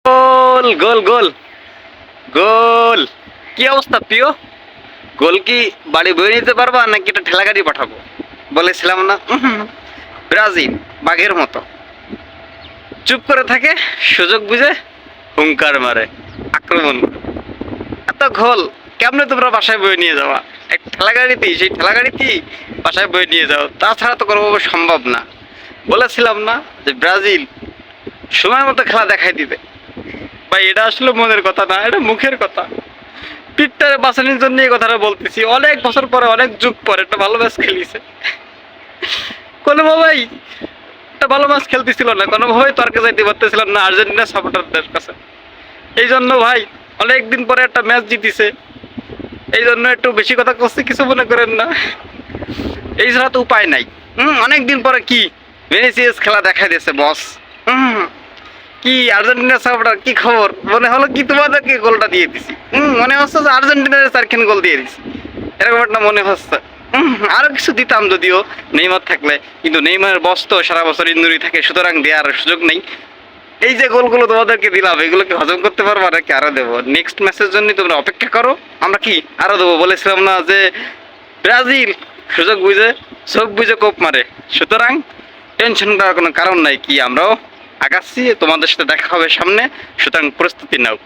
গোল গোল গোল গোল। কি অবস্থা প্রিয়? গোল কি বাড়ি বয়ে নিতে পারবা নাকি এটা ঠেলা গাড়ি পাঠাবো? বলেছিলাম না ব্রাজিল বাঘের মতো চুপ করে থাকে, সুযোগ বুঝে হুঙ্কার মারে, আক্রমণ করে। এত গোল কেমনে তোমরা বাসায় বয়ে নিয়ে যাওয়া? এক ঠেলা গাড়িতেই, সেই ঠেলা গাড়িতেই বাসায় বয়ে নিয়ে যাও, তাছাড়া তো কোনোভাবে সম্ভব না। বলেছিলাম না যে ব্রাজিল সময় মতো খেলা দেখাই দিবে। ভাই এটা আসলে মনের কথা না, এটা মুখের কথা। পিঠটারে বাঁচানোর জন্য এই কথাটা বলতেছি। অনেক বছর পরে, অনেক যুগ পরে একটা ভালো ম্যাচ খেলিছে, কোনোভাবেই একটা ভালো ম্যাচ খেলতেছিল না, কোনোভাবেই তর্কে যাইতে পারতেছিল না আর্জেন্টিনা সাপোর্টারদের কাছে। এই জন্য ভাই অনেকদিন পরে একটা ম্যাচ জিতিছে, এই জন্য একটু বেশি কথা করছি, কিছু মনে করেন না। এই ছাড়া তো উপায় নাই। অনেকদিন পরে কি ভেনিসিয়াস খেলা দেখাই দিয়েছে বস। কি আর্জেন্টিনা সাপোর্টার, কি খবর? মনে হলো কি তোমাদেরকে গোলটা দিয়ে দিছি। মনে হচ্ছে যে আর্জেন্টিনার 4খান গোল দিয়ে দিছি, এরকম একটা মনে হচ্ছে। আরো কিছু দিতাম যদিও নেইমার থাকলে, কিন্তু নেইমারের বস তো সারা বছর ইনজুরি থাকে, সুতরাং দেওয়ার সুযোগ নেই। এই যে গোলগুলো তোমাদেরকে দিলাম, এগুলোকে হজম করতে পারবো নাকি আরো দেবো? নেক্সট ম্যাচের জন্য তোমরা অপেক্ষা করো, আমরা কি আরো দেবো। বলেছিলাম না যে ব্রাজিল সুযোগ বুঝে চোখ বুঝে কোপ মারে, সুতরাং টেনশন করার কোনো কারণ নাই। কি আমরাও আগাচ্ছি, তোমাদের সাথে দেখা হবে সামনে, সুতরাং প্রস্তুতি নাও।